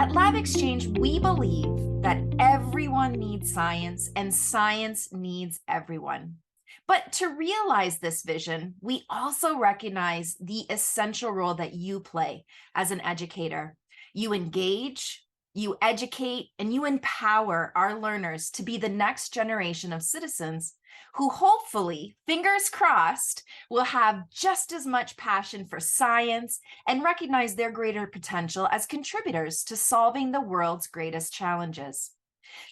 At LabXchange, we believe that everyone needs science and science needs everyone. But to realize this vision, we also recognize the essential role that you play as an educator. You engage, you educate, and you empower our learners to be the next generation of citizens who hopefully, fingers crossed, will have just as much passion for science and recognize their greater potential as contributors to solving the world's greatest challenges.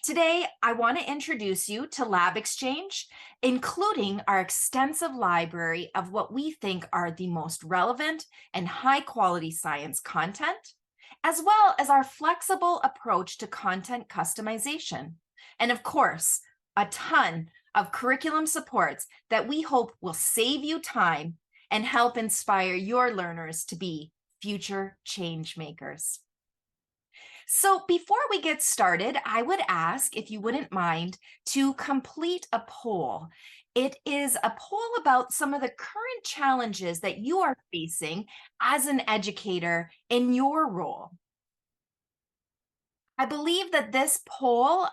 Today, I want to introduce you to LabXchange, including our extensive library of what we think are the most relevant and high-quality science content, as well as our flexible approach to content customization. And of course, a ton of curriculum supports that we hope will save you time and help inspire your learners to be future change makers. So before we get started, I would ask if you wouldn't mind to complete a poll. It is a poll about some of the current challenges that you are facing as an educator in your role. I believe that this poll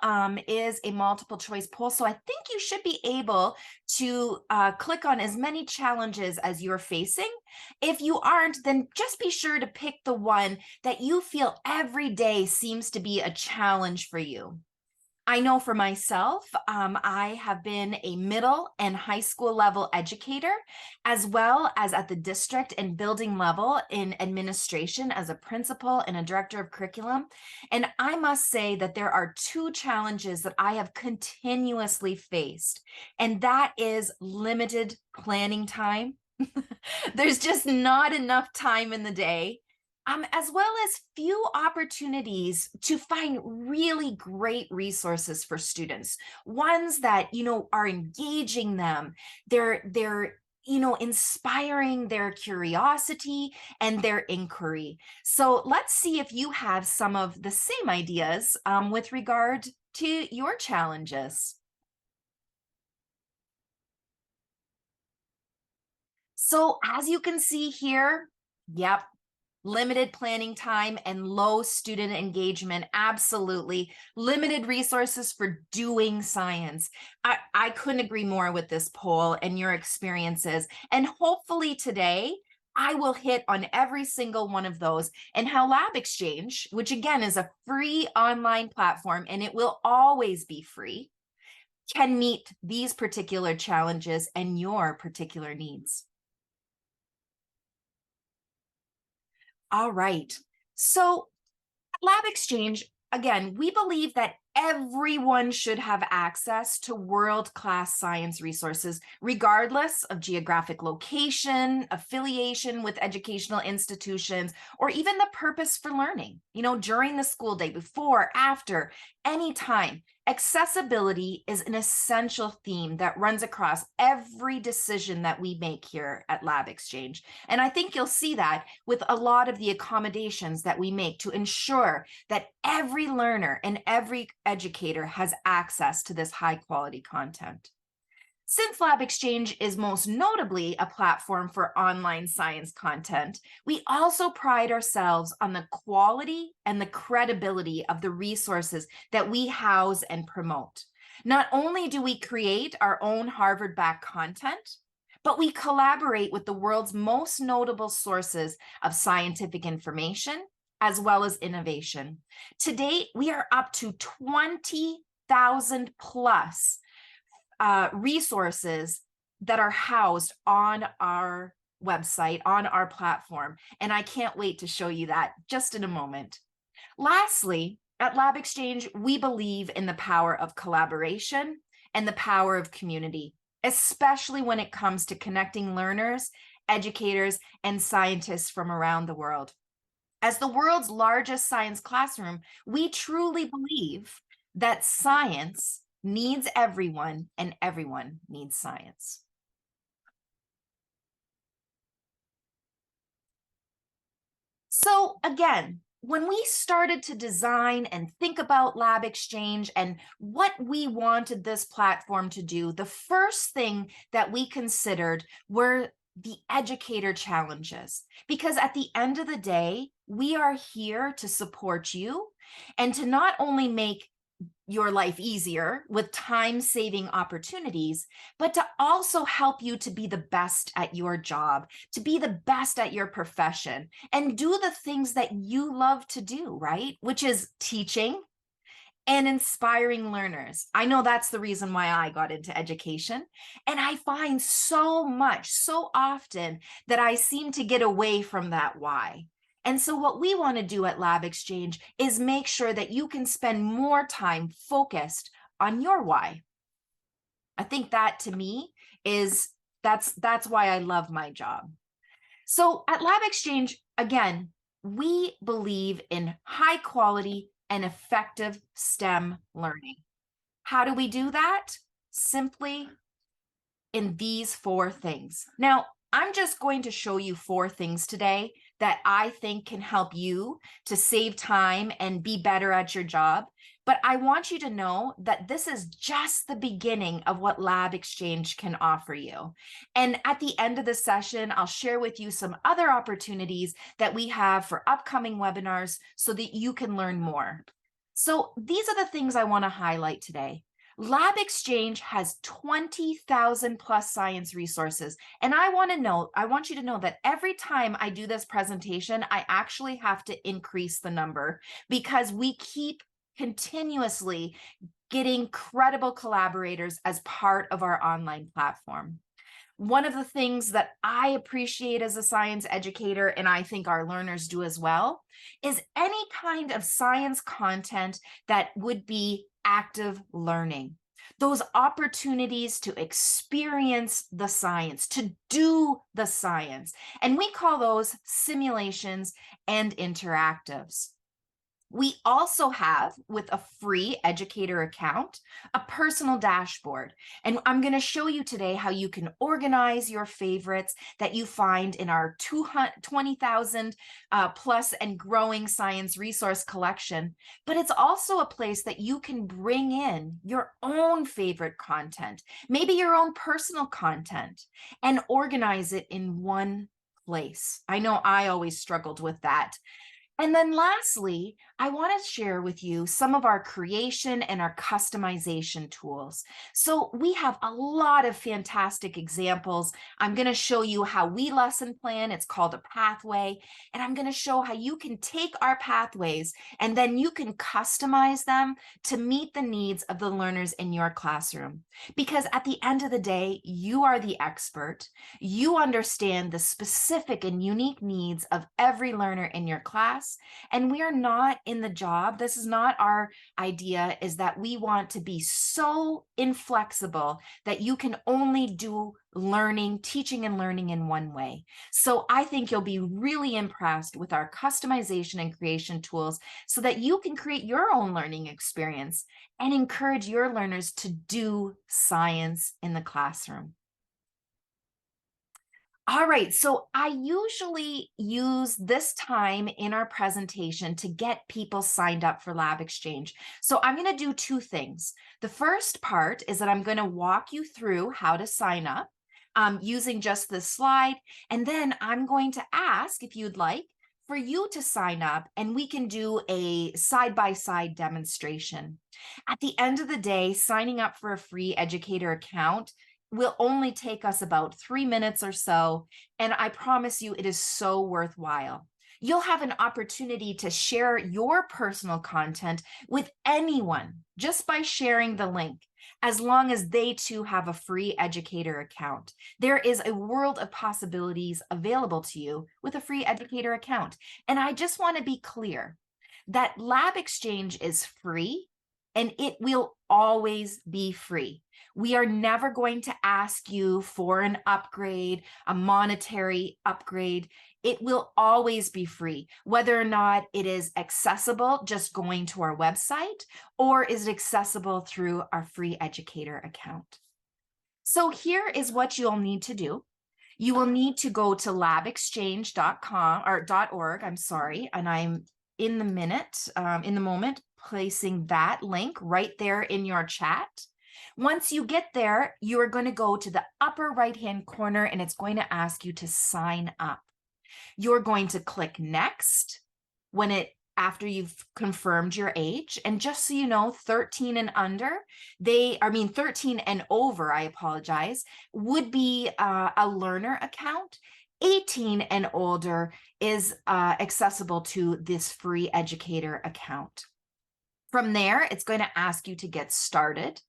is a multiple choice poll, so I think you should be able to click on as many challenges as you're facing. If you aren't, then just be sure to pick the one that you feel every day seems to be a challenge for you. I know for myself, I have been a middle and high school level educator, as well as at the district and building level in administration as a principal and a director of curriculum. And I must say that there are two challenges that I have continuously faced, and that is limited planning time. There's just not enough time in the day. As well as few opportunities to find really great resources for students, ones that, are engaging them. They're inspiring their curiosity and their inquiry. So let's see if you have some of the same ideas with regard to your challenges. So as you can see here, yep, limited planning time and low student engagement, absolutely. Limited resources for doing science. I couldn't agree more with this poll and your experiences. And hopefully today, I will hit on every single one of those and how LabXchange, which again is a free online platform and it will always be free, can meet these particular challenges and your particular needs. All right. So at LabXchange, again, we believe that everyone should have access to world-class science resources, regardless of geographic location, affiliation with educational institutions, or even the purpose for learning, during the school day, before, after, anytime. Accessibility is an essential theme that runs across every decision that we make here at LabXchange. And I think you'll see that with a lot of the accommodations that we make to ensure that every learner and every educator has access to this high quality content. Since LabXchange is most notably a platform for online science content, we also pride ourselves on the quality and the credibility of the resources that we house and promote. Not only do we create our own Harvard-backed content, but we collaborate with the world's most notable sources of scientific information, as well as innovation. To date, we are up to 20,000 plus resources that are housed on our website, on our platform. And I can't wait to show you that just in a moment. Lastly, at LabXchange, we believe in the power of collaboration and the power of community, especially when it comes to connecting learners, educators, and scientists from around the world. As the world's largest science classroom, we truly believe that science needs everyone and everyone needs science. So again, when we started to design and think about LabXchange and what we wanted this platform to do, the first thing that we considered were the educator challenges. Because at the end of the day, We are here to support you and to not only make your life easier with time-saving opportunities, but to also help you to be the best at your job, to be the best at your profession, and do the things that you love to do, right? Which is teaching and inspiring learners. I know that's the reason why I got into education. And I find so often that I seem to get away from that why. And so what we want to do at LabXchange is make sure that you can spend more time focused on your why. I think that to me is that's why I love my job. So at LabXchange, again, we believe in high quality and effective STEM learning. How do we do that? Simply in these 4 things. Now, I'm just going to show you 4 things today that I think can help you to save time and be better at your job. But I want you to know that this is just the beginning of what LabXchange can offer you. And at the end of the session, I'll share with you some other opportunities that we have for upcoming webinars so that you can learn more. So these are the things I want to highlight today. LabXchange has 20,000 plus science resources. And I want you to know that every time I do this presentation, I actually have to increase the number because we keep continuously getting credible collaborators as part of our online platform. One of the things that I appreciate as a science educator, and I think our learners do as well, is any kind of science content that would be active learning. Those opportunities to experience the science, to do the science. And we call those simulations and interactives. We also have, with a free educator account, a personal dashboard. And I'm going to show you today how you can organize your favorites that you find in our 20,000 plus and growing science resource collection. But it's also a place that you can bring in your own favorite content, maybe your own personal content, and organize it in one place. I know I always struggled with that. And then lastly, I want to share with you some of our creation and our customization tools. So we have a lot of fantastic examples. I'm going to show you how we lesson plan. It's called a pathway. And I'm going to show how you can take our pathways and then you can customize them to meet the needs of the learners in your classroom. Because at the end of the day, you are the expert. You understand the specific and unique needs of every learner in your class. And we are not in the job. This is not our idea, is that we want to be so inflexible that you can only do learning, teaching and learning in one way. So I think you'll be really impressed with our customization and creation tools so that you can create your own learning experience and encourage your learners to do science in the classroom. All right, so I usually use this time in our presentation to get people signed up for LabXchange. So I'm going to do 2 things. The first part is that I'm going to walk you through how to sign up using just this slide. And then I'm going to ask, if you'd like, for you to sign up and we can do a side-by-side demonstration. At the end of the day, signing up for a free educator account will only take us about 3 minutes or so, and I promise you it is so worthwhile. You'll have an opportunity to share your personal content with anyone just by sharing the link, as long as they too have a free educator account. There is a world of possibilities available to you with a free educator account. And I just want to be clear that LabXchange is free and it will always be free. We are never going to ask you for an upgrade, a monetary upgrade. It will always be free, whether or not it is accessible just going to our website, or is it accessible through our free educator account. So here is what you'll need to do. You will need to go to labexchange.com or .org, I'm sorry, and I'm in the moment, placing that link right there in your chat. Once you get there, you are going to go to the upper right-hand corner and it's going to ask you to sign up. You're going to click next. after you've confirmed your age. And just so you know, 13 and under, 13 and over, I apologize, would be a learner account. 18 and older is accessible to this free educator account. From there, it's going to ask you to get started.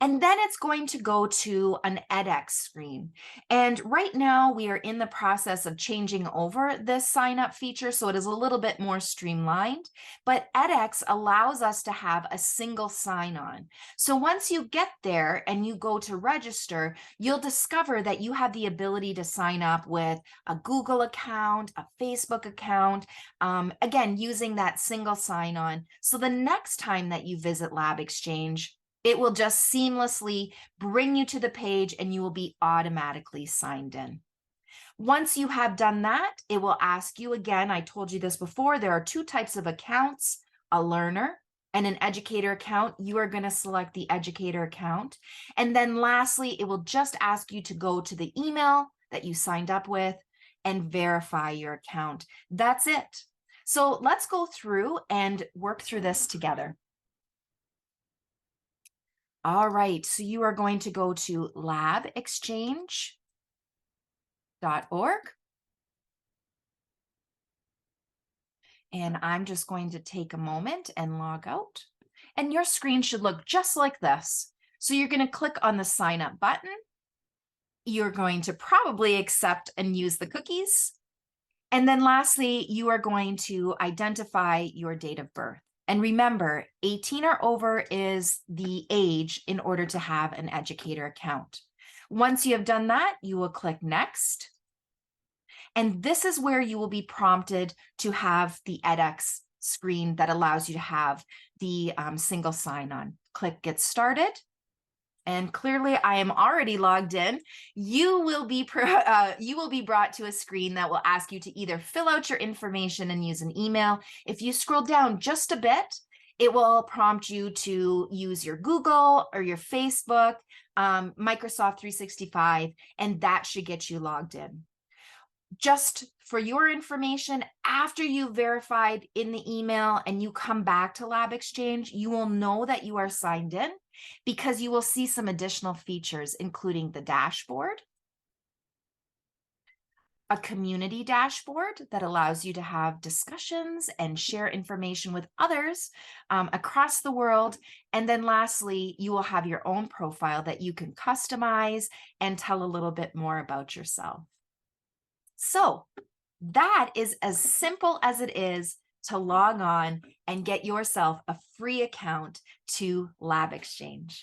And then it's going to go to an edX screen. And right now we are in the process of changing over this sign up feature, so it is a little bit more streamlined, but edX allows us to have a single sign on. So once you get there and you go to register, you'll discover that you have the ability to sign up with a Google account, a Facebook account, again, using that single sign on. So the next time that you visit LabXchange, it will just seamlessly bring you to the page and you will be automatically signed in. Once you have done that, it will ask you again, I told you this before, there are two types of accounts, a learner and an educator account. You are going to select the educator account. And then lastly, it will just ask you to go to the email that you signed up with and verify your account. That's it. So let's go through and work through this together. All right, so you are going to go to labexchange.org. And I'm just going to take a moment and log out. And your screen should look just like this. So you're going to click on the sign up button. You're going to probably accept and use the cookies. And then lastly, you are going to identify your date of birth. And remember, 18 or over is the age in order to have an educator account. Once you have done that, you will click next. And this is where you will be prompted to have the edX screen that allows you to have the single sign-on. Click Get Started. And clearly I am already logged in. You will be brought to a screen that will ask you to either fill out your information and use an email. If you scroll down just a bit, it will prompt you to use your Google or your Facebook, Microsoft 365, and that should get you logged in. Just for your information, after you've verified in the email and you come back to LabXchange, you will know that you are signed in because you will see some additional features, including the dashboard, a community dashboard that allows you to have discussions and share information with others across the world. And then lastly, you will have your own profile that you can customize and tell a little bit more about yourself. So that is as simple as it is to log on and get yourself a free account to LabXchange.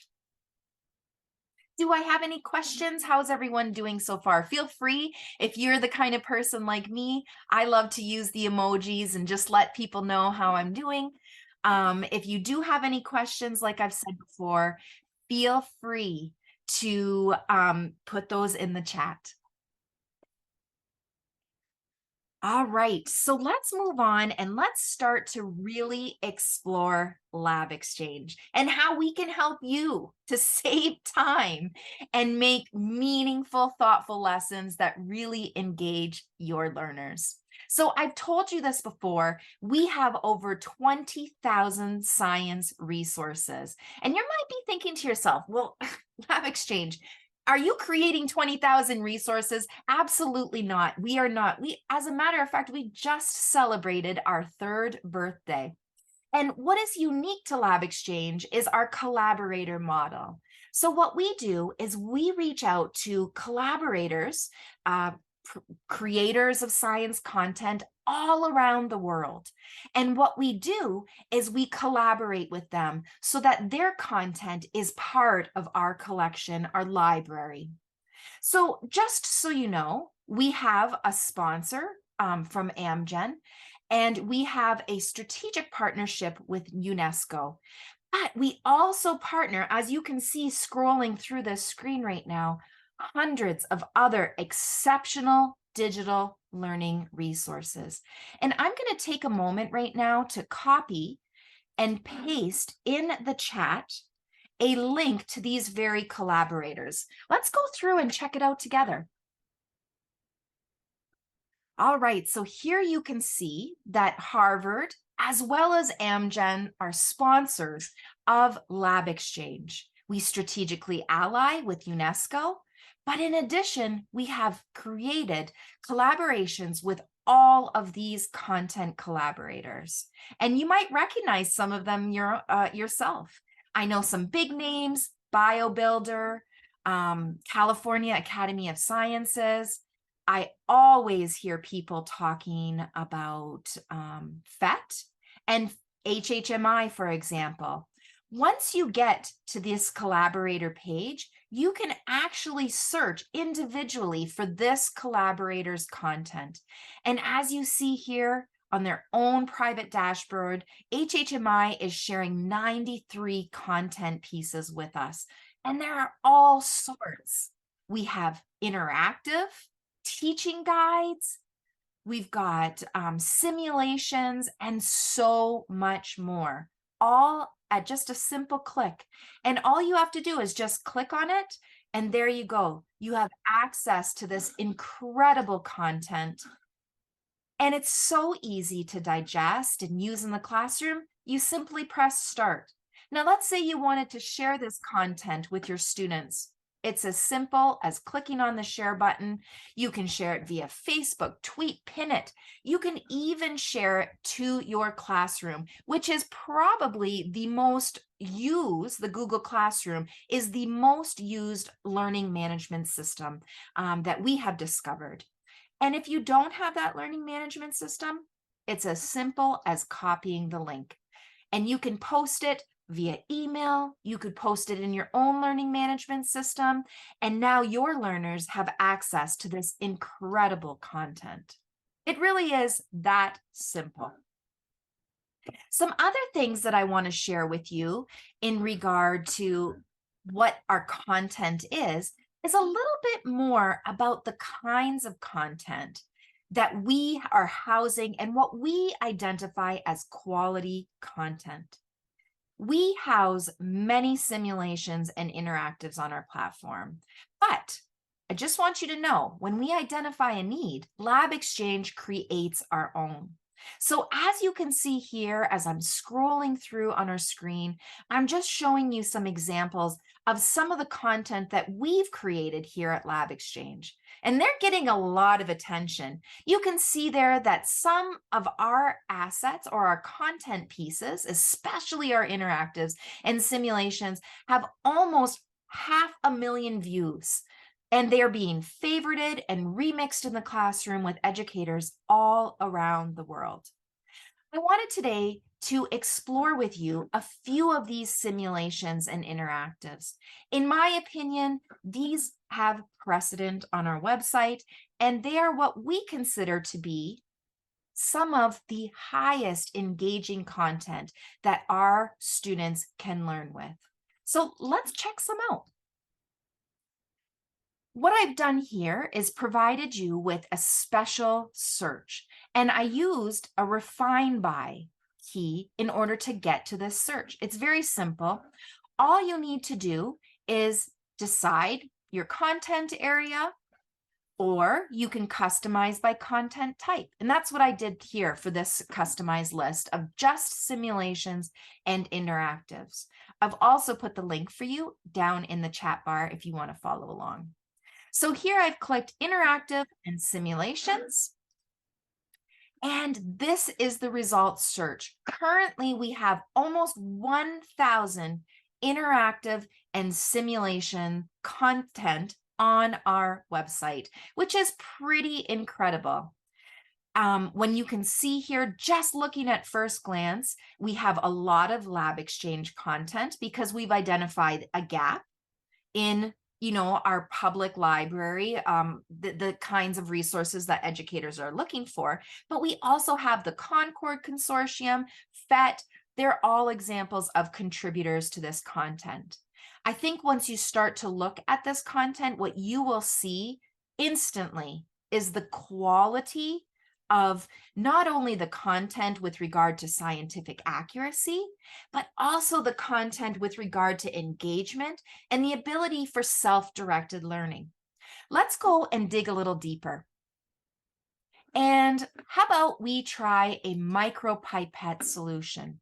Do I have any questions? How's everyone doing so far? Feel free, if you're the kind of person like me, I love to use the emojis and just let people know how I'm doing. If you do have any questions, like I've said before, feel free to put those in the chat. All right, so let's move on and let's start to really explore LabXchange and how we can help you to save time and make meaningful, thoughtful lessons that really engage your learners. So I've told you this before, we have over 20,000 science resources. And you might be thinking to yourself, well, LabXchange, are you creating 20,000 resources? Absolutely not. We are not. As a matter of fact, we just celebrated our 3rd birthday. And what is unique to LabXchange is our collaborator model. So what we do is we reach out to collaborators, creators of science content all around the world. And what we do is we collaborate with them so that their content is part of our collection, our library. So just so you know, we have a sponsor from Amgen, and we have a strategic partnership with UNESCO. But we also partner, as you can see scrolling through this screen right now, hundreds of other exceptional digital learning resources. And I'm going to take a moment right now to copy and paste in the chat a link to these very collaborators. Let's go through and check it out together. All right, so here you can see that Harvard as well as Amgen are sponsors of LabXchange. We strategically ally with UNESCO, but in addition, we have created collaborations with all of these content collaborators. And you might recognize some of them yourself. I know some big names, BioBuilder, California Academy of Sciences. I always hear people talking about FET and HHMI, for example. Once you get to this collaborator page, you can actually search individually for this collaborator's content. And as you see here on their own private dashboard, HHMI is sharing 93 content pieces with us. And there are all sorts. We have interactive, teaching guides, we've got simulations, and so much more, all at just a simple click. And all you have to do is just click on it, and there you go. You have access to this incredible content. And it's so easy to digest and use in the classroom. You simply press start. Now, let's say you wanted to share this content with your students. It's as simple as clicking on the share button. You can share it via Facebook, tweet, pin it. You can even share it to your classroom, which is probably the most used, the Google Classroom is the most used learning management system that we have discovered. And if you don't have that learning management system, it's as simple as copying the link. And you can post it via email, you could post it in your own learning management system, and now your learners have access to this incredible content. It really is that simple. Some other things that I want to share with you in regard to what our content is a little bit more about the kinds of content that we are housing and what we identify as quality content. We house many simulations and interactives on our platform, but I just want you to know when we identify a need, LabXchange creates our own. So as you can see here, as I'm scrolling through on our screen, I'm just showing you some examples of some of the content that we've created here at LabXchange. And they're getting a lot of attention. You can see there that some of our assets or our content pieces, especially our interactives and simulations, have almost 500,000 views. And they're being favorited and remixed in the classroom with educators all around the world. I wanted today to explore with you a few of these simulations and interactives. In my opinion, these have precedent on our website, and they are what we consider to be some of the highest engaging content that our students can learn with. So let's check some out. What I've done here is provided you with a special search, and I used a refine by key in order to get to this search. It's very simple. All you need to do is decide your content area, or you can customize by content type. And that's what I did here for this customized list of just simulations and interactives. I've also put the link for you down in the chat bar if you want to follow along. So here I've clicked interactive and simulations. And this is the results search. Currently, we have almost 1,000 interactive and simulation content on our website, which is pretty incredible. When you can see here, just looking at first glance, we have a lot of LabXchange content because we've identified a gap in our public library, the kinds of resources that educators are looking for. But we also have the Concord Consortium, FET, they're all examples of contributors to this content. I think once you start to look at this content, what you will see instantly is the quality of not only the content with regard to scientific accuracy, but also the content with regard to engagement and the ability for self-directed learning. Let's go and dig a little deeper. And how about we try a micropipette solution?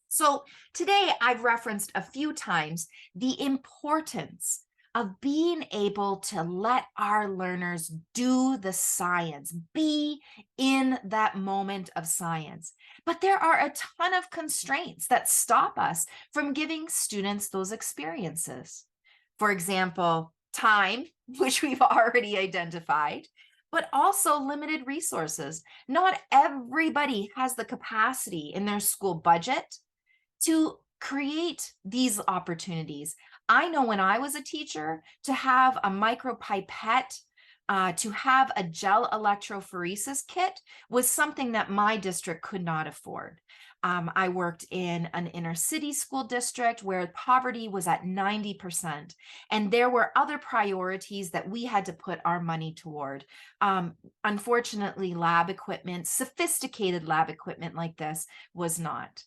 So today I've referenced a few times the importance of being able to let our learners do the science, be in that moment of science. But there are a ton of constraints that stop us from giving students those experiences. For example, time, which we've already identified, but also limited resources. Not everybody has the capacity in their school budget to create these opportunities. I know when I was a teacher, to have a micropipette, to have a gel electrophoresis kit was something that my district could not afford. I worked in an inner city school district where poverty was at 90%, and there were other priorities that we had to put our money toward. Unfortunately, lab equipment, sophisticated lab equipment like this was not.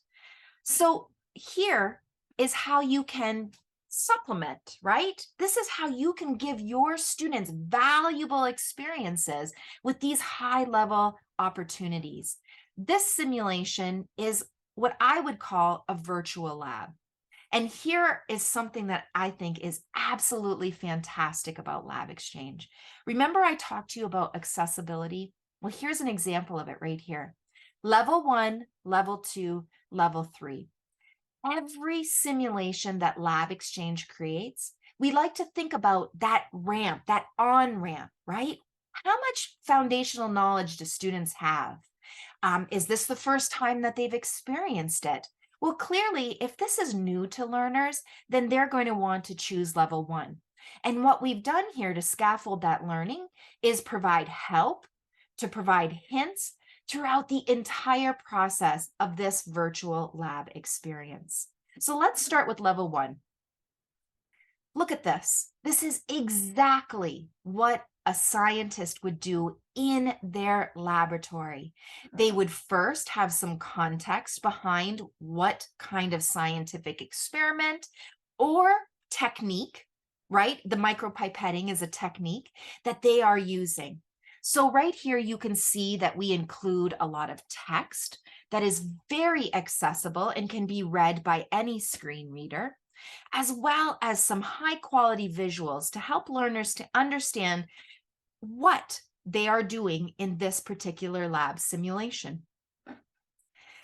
So here is how you can supplement, right? This is how you can give your students valuable experiences with these high-level opportunities. This simulation is what I would call a virtual lab. And here is something that I think is absolutely fantastic about LabXchange. Remember I talked to you about accessibility? Well, here's an example of it right here. Level 1, Level 2, Level 3. Every simulation that LabXchange creates, we like to think about that ramp, that on-ramp, right? How much foundational knowledge do students have? Is this the first time that they've experienced it? Well, clearly, if this is new to learners, then they're going to want to choose level 1. And what we've done here to scaffold that learning is provide help, to provide hints throughout the entire process of this virtual lab experience. So let's start with level 1. Look at this. This is exactly what a scientist would do in their laboratory. They would first have some context behind what kind of scientific experiment or technique, right? The micropipetting is a technique that they are using. So right here, you can see that we include a lot of text that is very accessible and can be read by any screen reader, as well as some high quality visuals to help learners to understand what they are doing in this particular lab simulation.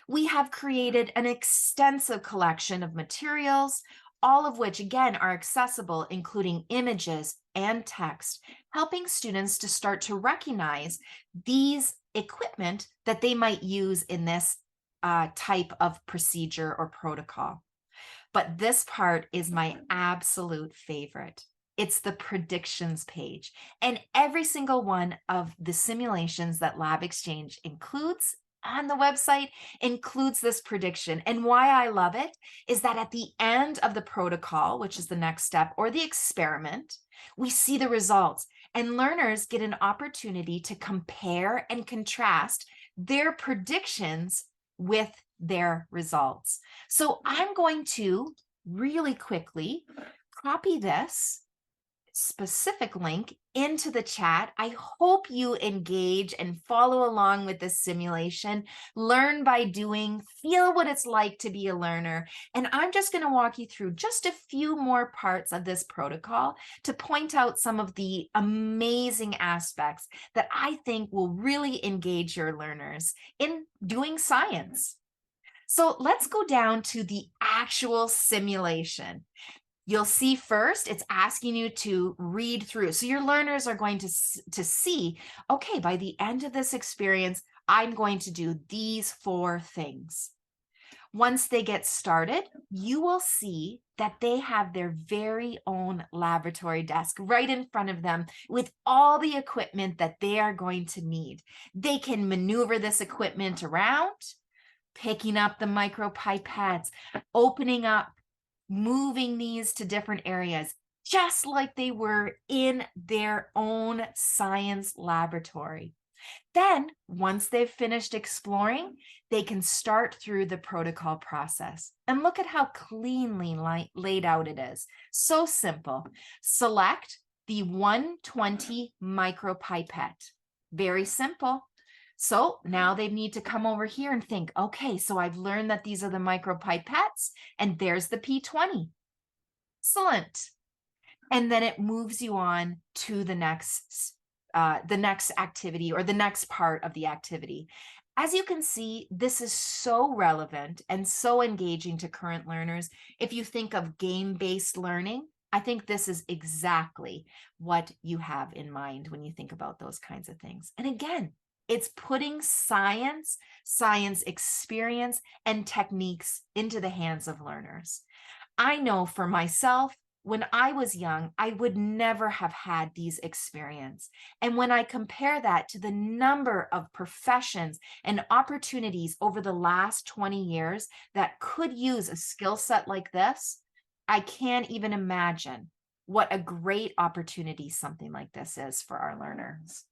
We have created an extensive collection of materials, all of which again are accessible, including images and text, helping students to start to recognize these equipment that they might use in this type of procedure or protocol. But this part is my absolute favorite. It's the predictions page. And every single one of the simulations that LabXchange includes on the website includes this prediction. And why I love it is that at the end of the protocol, which is the next step, or the experiment, we see the results, and learners get an opportunity to compare and contrast their predictions with their results. So I'm going to really quickly copy this specific link into the chat. I hope you engage and follow along with this simulation, learn by doing, feel what it's like to be a learner. And I'm just going to walk you through just a few more parts of this protocol to point out some of the amazing aspects that I think will really engage your learners in doing science. So let's go down to the actual simulation. You'll see first, it's asking you to read through. So your learners are going to see, okay, by the end of this experience, I'm going to do these 4 things. Once they get started, you will see that they have their very own laboratory desk right in front of them with all the equipment that they are going to need. They can maneuver this equipment around, picking up the micropipettes, opening up, moving these to different areas, just like they were in their own science laboratory. Then, once they've finished exploring, they can start through the protocol process. And look at how cleanly laid out it is. So simple. Select the 120 micropipette. Very simple. So now they need to come over here and think, okay, so I've learned that these are the micropipettes, and there's the P20. Excellent. And then it moves you on to the next activity or the next part of the activity. As you can see, this is so relevant and so engaging to current learners. If you think of game-based learning, I think this is exactly what you have in mind when you think about those kinds of things. And again, it's putting science experience, and techniques into the hands of learners. I know for myself, when I was young, I would never have had these experience. And when I compare that to the number of professions and opportunities over the last 20 years that could use a skill set like this, I can't even imagine what a great opportunity something like this is for our learners.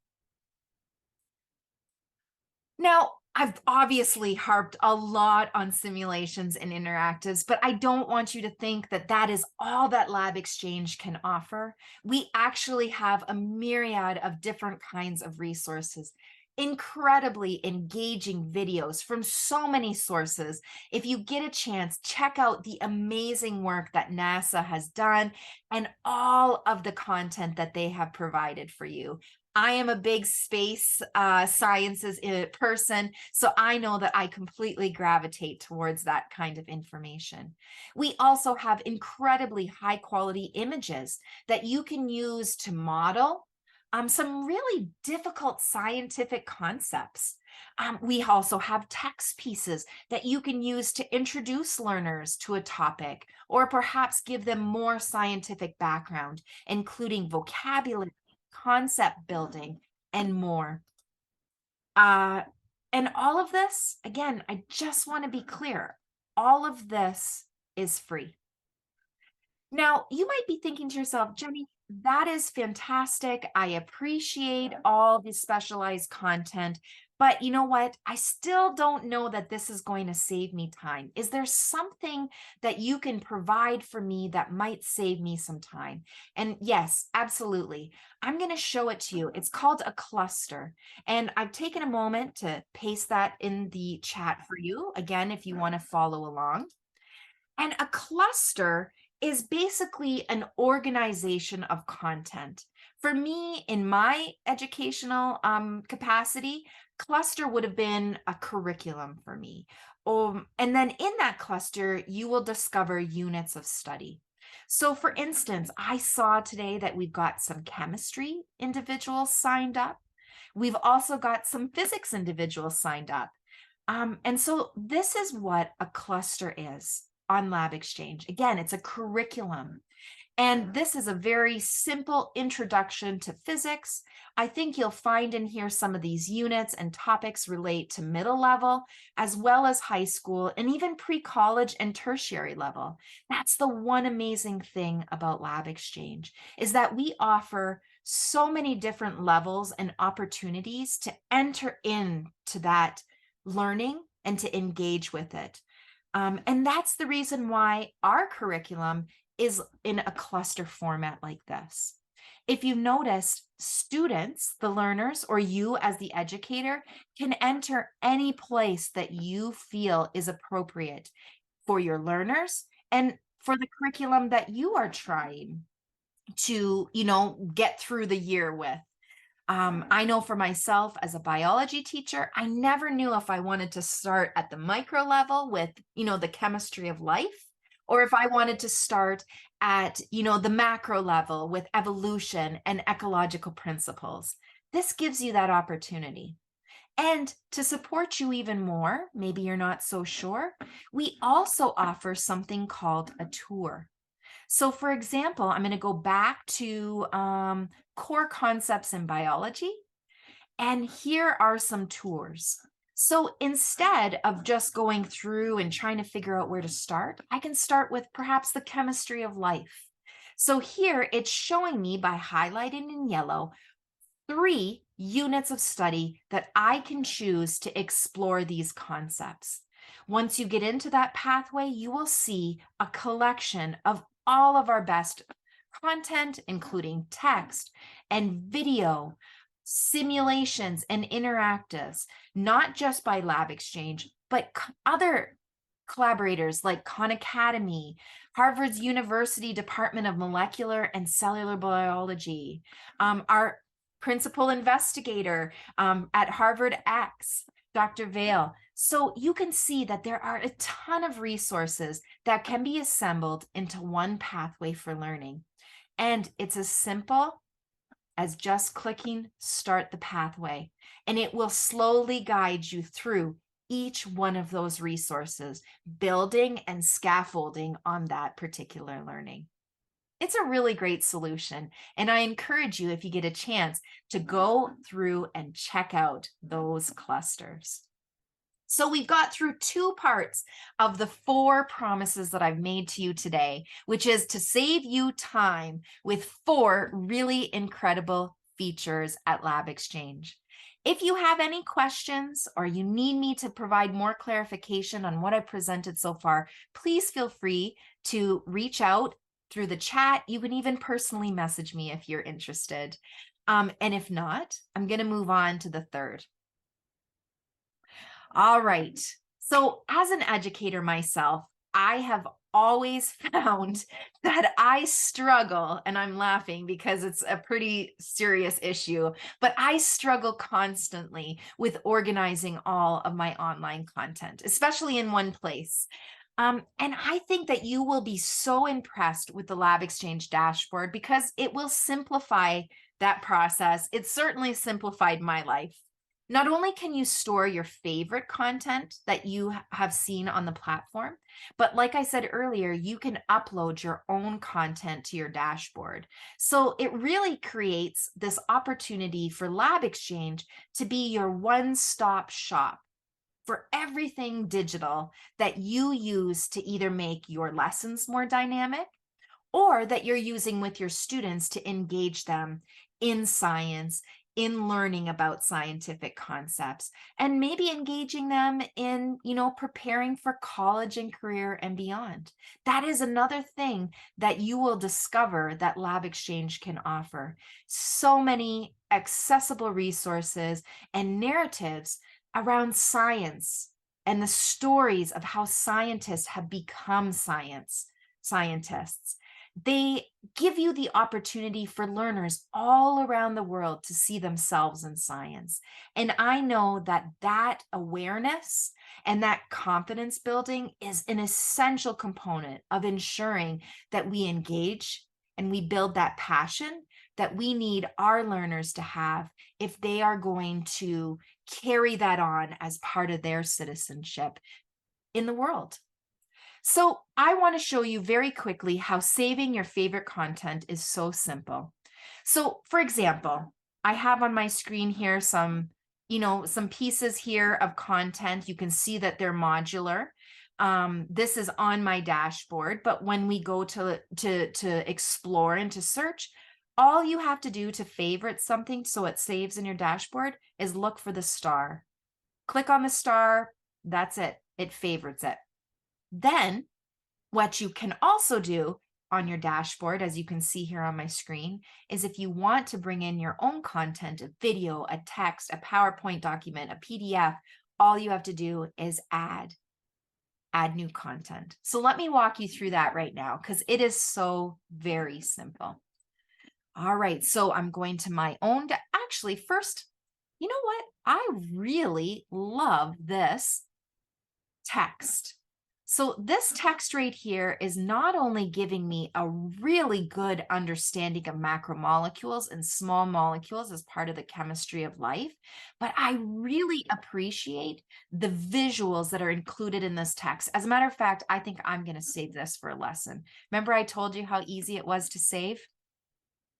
Now, I've obviously harped a lot on simulations and interactives, but I don't want you to think that that is all that LabXchange can offer. We actually have a myriad of different kinds of resources, incredibly engaging videos from so many sources. If you get a chance, check out the amazing work that NASA has done and all of the content that they have provided for you. I am a big space sciences person, so I know that I completely gravitate towards that kind of information. We also have incredibly high quality images that you can use to model some really difficult scientific concepts. We also have text pieces that you can use to introduce learners to a topic or perhaps give them more scientific background, including vocabulary, concept building, and more. Uh, and all of this, again, I just want to be clear, all of this is free. Now, you might be thinking to yourself, Jenny, that is fantastic. I appreciate all the specialized content, but you know what? I still don't know that this is going to save me time. Is there something that you can provide for me that might save me some time? And yes, absolutely. I'm going to show it to you. It's called a cluster. And I've taken a moment to paste that in the chat for you, again, if you want to follow along. And a cluster is basically an organization of content. For me, in my educational capacity, cluster would have been a curriculum for me. And then in that cluster, you will discover units of study. So for instance, I saw today that we've got some chemistry individuals signed up. We've also got some physics individuals signed up. And so this is what a cluster is on LabXchange. Again, it's a curriculum. And this is a very simple introduction to physics. I think you'll find in here some of these units and topics relate to middle level, as well as high school, and even pre-college and tertiary level. That's the one amazing thing about LabXchange, is that we offer so many different levels and opportunities to enter into that learning and to engage with it. And that's the reason why our curriculum is in a cluster format like this. If you noticed, students, the learners, or you as the educator can enter any place that you feel is appropriate for your learners and for the curriculum that you are trying to, get through the year with. I know for myself as a biology teacher, I never knew if I wanted to start at the micro level with, the chemistry of life, or if I wanted to start at, the macro level with evolution and ecological principles. This gives you that opportunity. And to support you even more, maybe you're not so sure, we also offer something called a tour. So for example, I'm going to go back to core concepts in biology, and here are some tours. So instead of just going through and trying to figure out where to start, I can start with perhaps the chemistry of life. So here it's showing me by highlighting in yellow 3 units of study that I can choose to explore these concepts. Once you get into that pathway, you will see a collection of all of our best content, including text and video, simulations and interactives, not just by LabXchange, but other collaborators like Khan Academy, Harvard's University Department of Molecular and Cellular Biology, our principal investigator at Harvard X, Dr. Vale. So you can see that there are a ton of resources that can be assembled into one pathway for learning. And it's as simple as just clicking start the pathway, and it will slowly guide you through each one of those resources, building and scaffolding on that particular learning. It's a really great solution, and I encourage you, if you get a chance, to go through and check out those clusters. So we've got through two parts of the 4 promises that I've made to you today, which is to save you time with 4 really incredible features at LabXchange. If you have any questions or you need me to provide more clarification on what I presented so far, please feel free to reach out through the chat. You can even personally message me if you're interested. And if not, I'm going to move on to the third. All right. So as an educator myself, I have always found that I struggle, and I'm laughing because it's a pretty serious issue, but I struggle constantly with organizing all of my online content, especially in one place. And I think that you will be so impressed with the LabXchange dashboard because it will simplify that process. It certainly simplified my life. Not only can you store your favorite content that you have seen on the platform, but like I said earlier, you can upload your own content to your dashboard. So it really creates this opportunity for LabXchange to be your one-stop shop for everything digital that you use to either make your lessons more dynamic or that you're using with your students to engage them in science, in learning about scientific concepts, and maybe engaging them in, preparing for college and career and beyond. That is another thing that you will discover that LabXchange can offer. So many accessible resources and narratives around science and the stories of how scientists have become scientists. They give you the opportunity for learners all around the world to see themselves in science. And I know that that awareness and that confidence building is an essential component of ensuring that we engage and we build that passion that we need our learners to have if they are going to carry that on as part of their citizenship in the world. So I want to show you very quickly how saving your favorite content is so simple. So for example, I have on my screen here some pieces here of content. You can see that they're modular. This is on my dashboard, but when we go to explore and to search, all you have to do to favorite something so it saves in your dashboard is look for the star. Click on the star, that's it. It favorites it. Then what you can also do on your dashboard, as you can see here on my screen, is if you want to bring in your own content, a video, a text, a PowerPoint document, a PDF, all you have to do is add new content. So let me walk you through that right now because it is so very simple. All right, so I'm going to my own, actually first, you know what? I really love this text. So this text right here is not only giving me a really good understanding of macromolecules and small molecules as part of the chemistry of life, but I really appreciate the visuals that are included in this text. As a matter of fact, I think I'm going to save this for a lesson. Remember I told you how easy it was to save?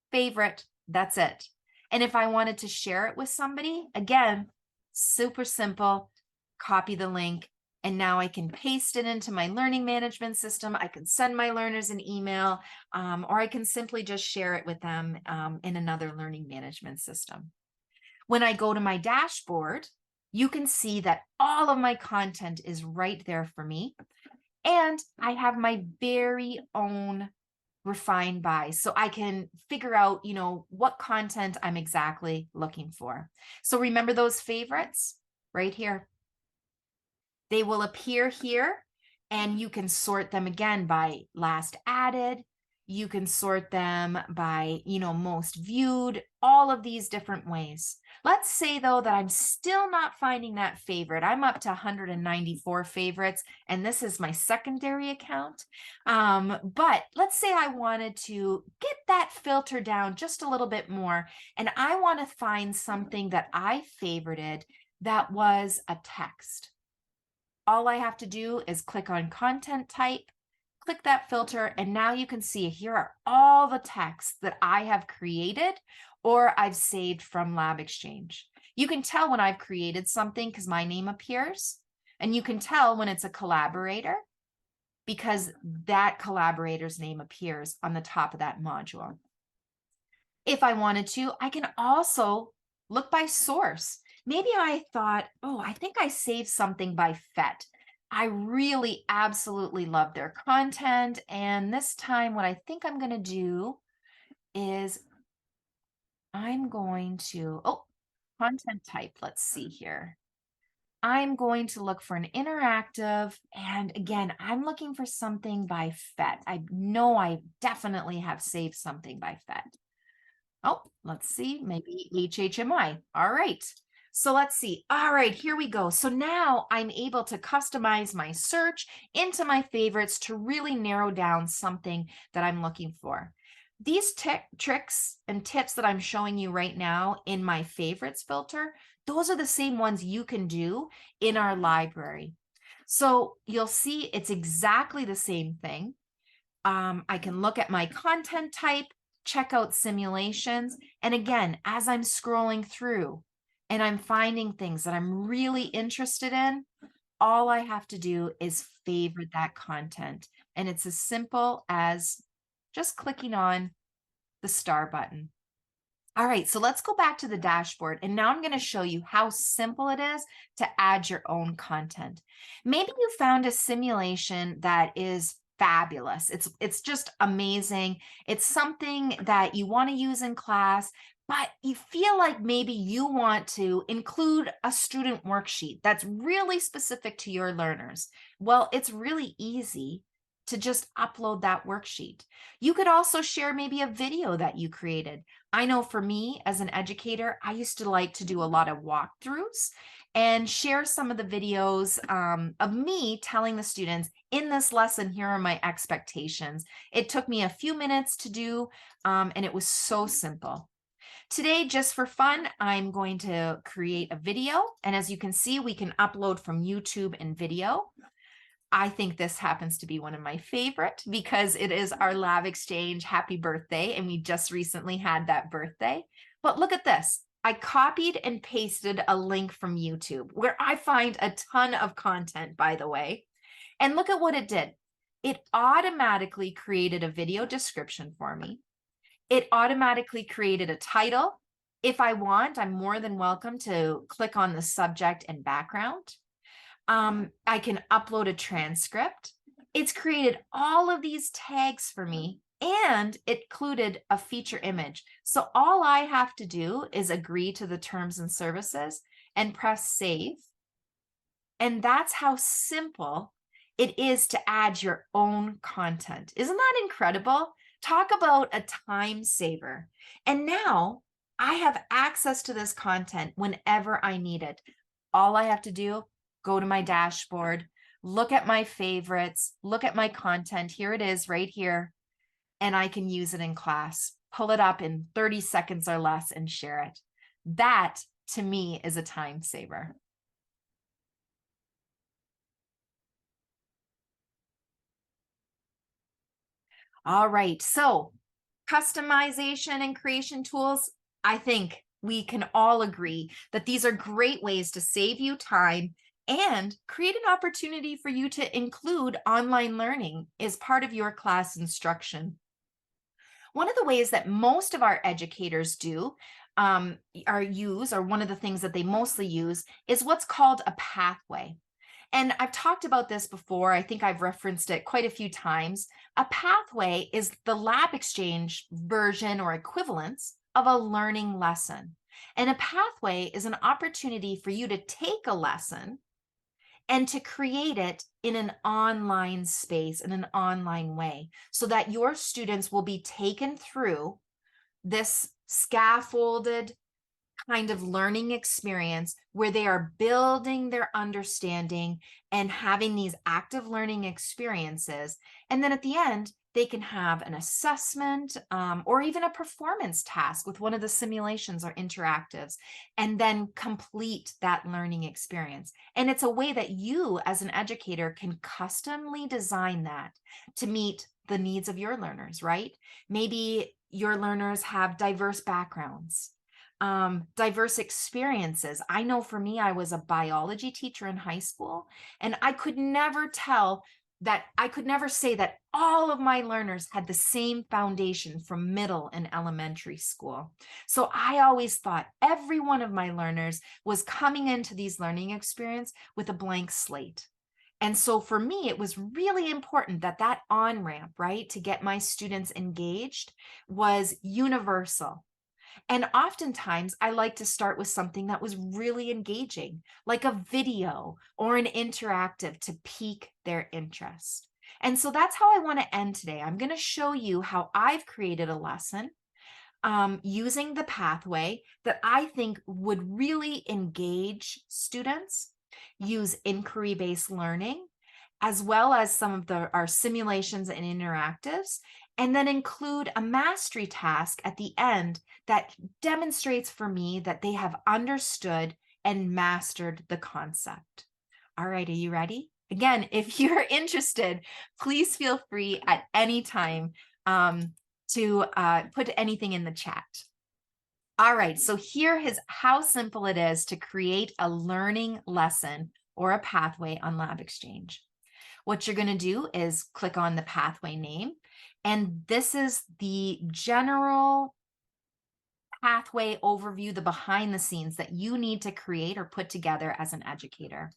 Favorite, that's it. And if I wanted to share it with somebody, again, super simple, copy the link. And now I can paste it into my learning management system. I can send my learners an email, or I can simply just share it with them in another learning management system. When I go to my dashboard, you can see that all of my content is right there for me. And I have my very own refine by so I can figure out, what content I'm exactly looking for. So remember those favorites right here. They will appear here, and you can sort them again by last added. You can sort them by, most viewed, all of these different ways. Let's say though that I'm still not finding that favorite. I'm up to 194 favorites, and this is my secondary account. But let's say I wanted to get that filter down just a little bit more, and I want to find something that I favorited that was a text. All I have to do is click on content type, click that filter, and now you can see here are all the texts that I have created or I've saved from LabXchange. You can tell when I've created something because my name appears, and you can tell when it's a collaborator because that collaborator's name appears on the top of that module. If I wanted to, I can also look by source. Maybe I thought, oh, I think I saved something by FET. I really absolutely love their content. And this time, what I think I'm going to do is I'm going to, content type. Let's see here. I'm going to look for an interactive. And again, I'm looking for something by FET. I know I definitely have saved something by FET. Oh, let's see, maybe HHMI. All right. So let's see. All right, here we go. So now I'm able to customize my search into my favorites to really narrow down something that I'm looking for. These tricks and tips that I'm showing you right now in my favorites filter, those are the same ones you can do in our library. So you'll see it's exactly the same thing. I can look at my content type, check out simulations. And again, as I'm scrolling through and I'm finding things that I'm really interested in, all I have to do is favorite that content. And it's as simple as just clicking on the star button. All right, so let's go back to the dashboard. And now I'm going to show you how simple it is to add your own content. Maybe you found a simulation that is fabulous. It's just amazing. It's something that you want to use in class, but you feel like maybe you want to include a student worksheet that's really specific to your learners. Well, it's really easy to just upload that worksheet. You could also share maybe a video that you created. I know for me as an educator, I used to like to do a lot of walkthroughs and share some of the videos of me telling the students, in this lesson, here are my expectations. It took me a few minutes to do, and it was so simple. Today, just for fun, I'm going to create a video. And as you can see, we can upload from YouTube and video. I think this happens to be one of my favorite because it is our LabXchange happy birthday, and we just recently had that birthday. But look at this. I copied and pasted a link from YouTube where I find a ton of content, by the way. And look at what it did. It automatically created a video description for me. It automatically created a title. If I want, I'm more than welcome to click on the subject and background. I can upload a transcript. It's created all of these tags for me, and it included a feature image. So all I have to do is agree to the terms and services and press save. And that's how simple it is to add your own content. Isn't that incredible? Talk about a time saver. And now I have access to this content whenever I need it. All I have to do, go to my dashboard, look at my favorites, look at my content. Here it is right here. And I can use it in class, pull it up in 30 seconds or less and share it. That to me is a time saver. All right, so customization and creation tools, I think we can all agree that these are great ways to save you time and create an opportunity for you to include online learning as part of your class instruction. One of the ways that most of our educators do or one of the things that they mostly use is what's called a pathway. And I've talked about this before. I think I've referenced it quite a few times. A pathway is the LabXchange version or equivalence of a learning lesson. And a pathway is an opportunity for you to take a lesson and to create it in an online space, in an online way, so that your students will be taken through this scaffolded kind of learning experience where they are building their understanding and having these active learning experiences. And then at the end, they can have an assessment or even a performance task with one of the simulations or interactives, and then complete that learning experience. And it's a way that you, as an educator, can customly design that to meet the needs of your learners, right? Maybe your learners have diverse backgrounds, diverse experiences. I know for me, I was a biology teacher in high school, and I could never say that all of my learners had the same foundation from middle and elementary school. So I always thought every one of my learners was coming into these learning experience with a blank slate. And so for me, it was really important that that on-ramp, right, to get my students engaged was universal. And oftentimes I like to start with something that was really engaging, like a video or an interactive to pique their interest. And so that's how I want to end today. I'm going to show you how I've created a lesson using the pathway that I think would really engage students, use inquiry-based learning, as well as some of our simulations and interactives, and then include a mastery task at the end that demonstrates for me that they have understood and mastered the concept. All right, are you ready? Again, if you're interested, please feel free at any time to put anything in the chat. All right, so here is how simple it is to create a learning lesson or a pathway on LabXchange. What you're going to do is click on the pathway name, and this is the general pathway overview, the behind the scenes that you need to create or put together as an educator.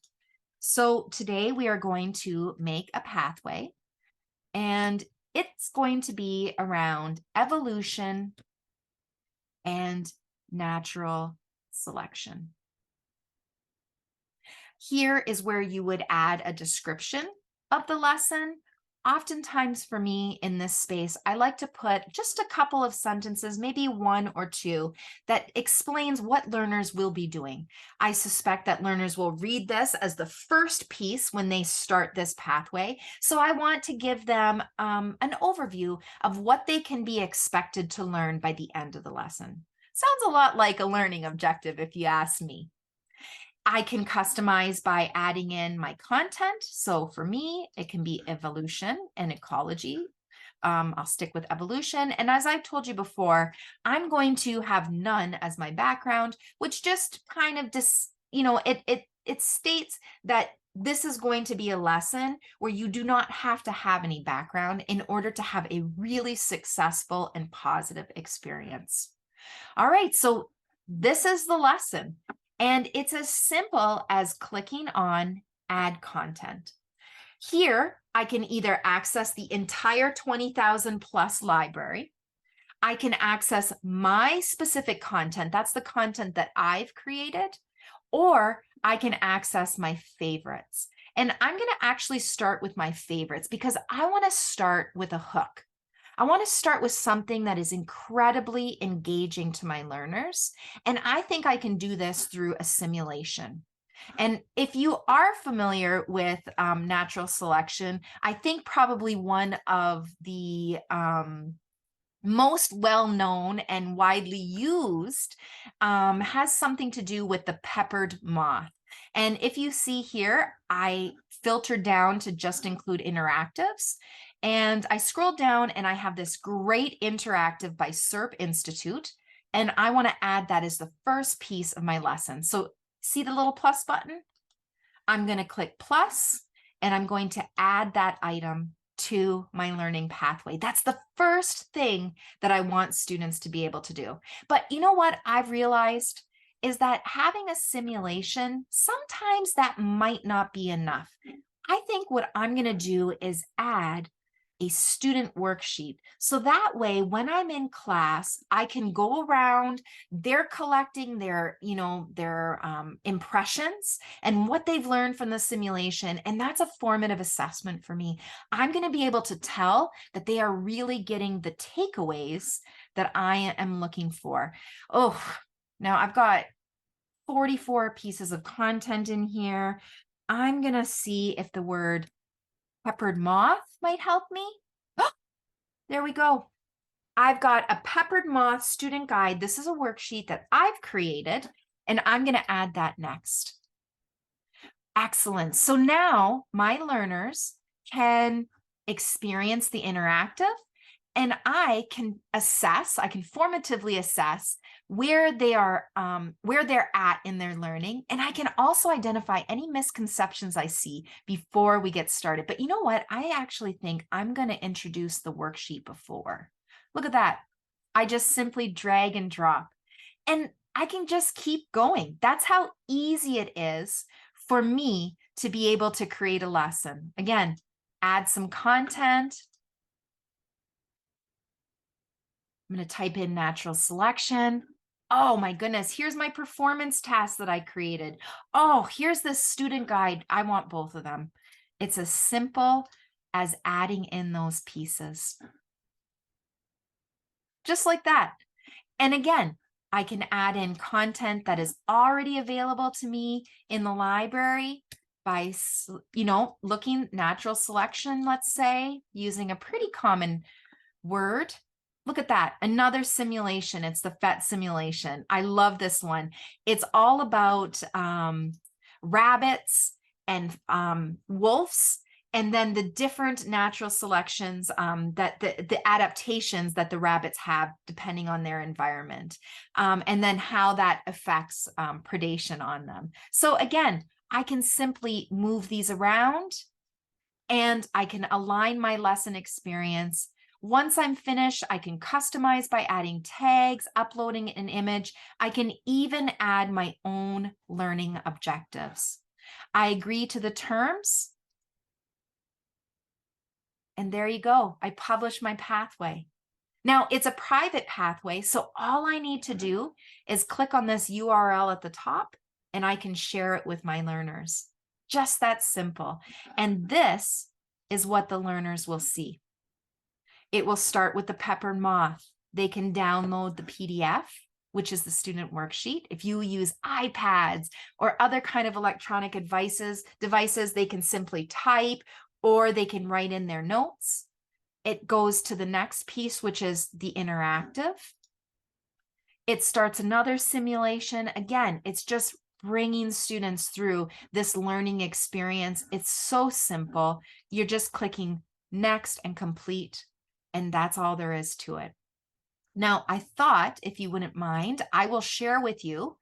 So today we are going to make a pathway, and it's going to be around evolution and natural selection. Here is where you would add a description of the lesson. Oftentimes for me in this space, I like to put just a couple of sentences, maybe one or two, that explains what learners will be doing. I suspect that learners will read this as the first piece when they start this pathway. So I want to give them an overview of what they can be expected to learn by the end of the lesson. Sounds a lot like a learning objective, if you ask me. I can customize by adding in my content. So for me, it can be evolution and ecology. I'll stick with evolution. And as I've told you before, I'm going to have none as my background, which just kind of it states that this is going to be a lesson where you do not have to have any background in order to have a really successful and positive experience. All right, so this is the lesson. And it's as simple as clicking on Add Content. Here, I can either access the entire 20,000 plus library. I can access my specific content. That's the content that I've created. Or I can access my favorites. And I'm going to actually start with my favorites because I want to start with a hook. I want to start with something that is incredibly engaging to my learners. And I think I can do this through a simulation. And if you are familiar with natural selection, I think probably one of the most well-known and widely used has something to do with the peppered moth. And if you see here, I filtered down to just include interactives. And I scrolled down and I have this great interactive by SERP Institute. And I want to add that as the first piece of my lesson. So see the little plus button? I'm going to click plus, and I'm going to add that item to my learning pathway. That's the first thing that I want students to be able to do. But you know what I've realized? is that having a simulation, sometimes that might not be enough. I think what I'm going to do is add a student worksheet. So that way, when I'm in class, I can go around, they're collecting their, their impressions and what they've learned from the simulation. And that's a formative assessment for me. I'm going to be able to tell that they are really getting the takeaways that I am looking for. Oh, now I've got 44 pieces of content in here. I'm going to see if the word peppered moth might help me. Oh, there we go. I've got a peppered moth student guide. This is a worksheet that I've created, and I'm going to add that next. Excellent. So now my learners can experience the interactive, and I can formatively assess where they're at in their learning. And I can also identify any misconceptions I see before we get started. But you know what? I actually think I'm going to introduce the worksheet before. Look at that. I just simply drag and drop. And I can just keep going. That's how easy it is for me to be able to create a lesson. Again, add some content. I'm going to type in natural selection. Oh my goodness, here's my performance task that I created. Oh, here's this student guide. I want both of them. It's as simple as adding in those pieces. Just like that. And again, I can add in content that is already available to me in the library by, looking natural selection, let's say, using a pretty common word. Look at that, another simulation. It's the PhET simulation. I love this one. It's all about rabbits and wolves, and then the different natural selections that the adaptations that the rabbits have depending on their environment, and then how that affects predation on them. So again, I can simply move these around and I can align my lesson experience. Once I'm finished, I can customize by adding tags, uploading an image. I can even add my own learning objectives. I agree to the terms. And there you go. I publish my pathway. Now it's a private pathway, so all I need to do is click on this URL at the top and I can share it with my learners. Just that simple. And this is what the learners will see. It will start with the pepper moth. They can download the PDF, which is the student worksheet. If you use iPads or other kind of electronic devices, they can simply type or they can write in their notes. It goes to the next piece, which is the interactive. It starts another simulation. Again, it's just bringing students through this learning experience. It's so simple. You're just clicking next and complete, and that's all there is to it. Now, I thought, if you wouldn't mind, I will share with you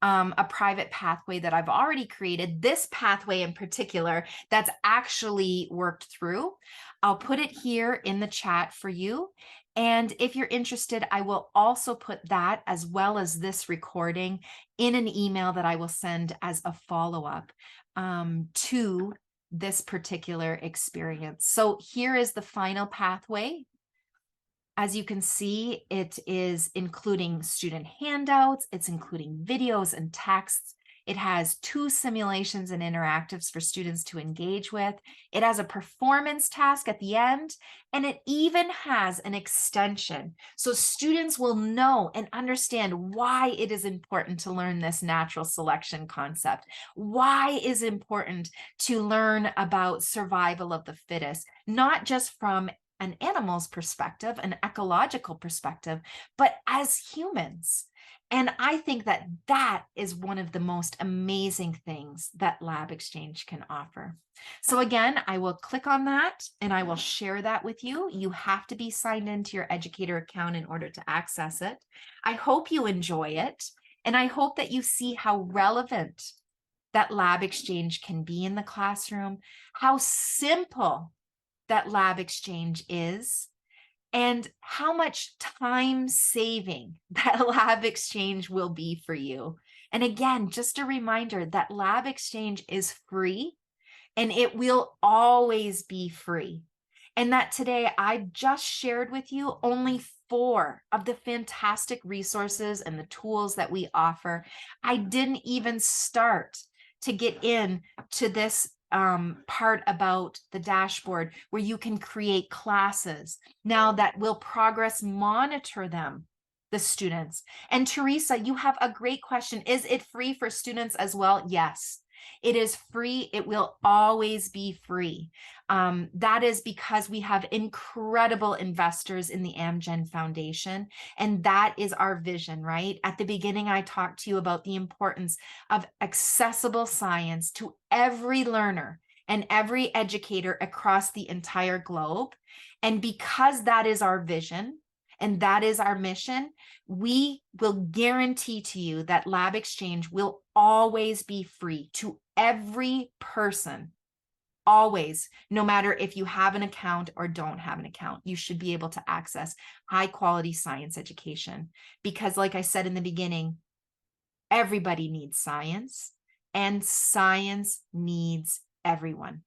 a private pathway that I've already created. This pathway in particular that's actually worked through. I'll put it here in the chat for you. And if you're interested, I will also put that as well as this recording in an email that I will send as a follow-up to this particular experience. So here is the final pathway. As you can see, it is including student handouts, it's including videos and texts. It has 2 simulations and interactives for students to engage with. It has a performance task at the end, and it even has an extension. So students will know and understand why it is important to learn this natural selection concept. Why is it important to learn about survival of the fittest, not just from an animal's perspective, an ecological perspective, but as humans. And I think that that is one of the most amazing things that LabXchange can offer. So again, I will click on that and I will share that with you. You have to be signed into your educator account in order to access it. I hope you enjoy it. And I hope that you see how relevant that LabXchange can be in the classroom, how simple that LabXchange is, and how much time saving that LabXchange will be for you. And again, just a reminder that LabXchange is free and it will always be free. And that today I just shared with you only 4 of the fantastic resources and the tools that we offer. I didn't even start to get in to this part about the dashboard where you can create classes now that will progress monitor them, the students. And Teresa, you have a great question. Is it free for students as well? Yes. It is free. It will always be free. That is because we have incredible investors in the Amgen Foundation. And that is our vision, right? At the beginning, I talked to you about the importance of accessible science to every learner and every educator across the entire globe. And because that is our vision, and that is our mission, we will guarantee to you that LabXchange will always be free to every person, always, no matter if you have an account or don't have an account. You should be able to access high quality science education because, like I said in the beginning, everybody needs science and science needs everyone.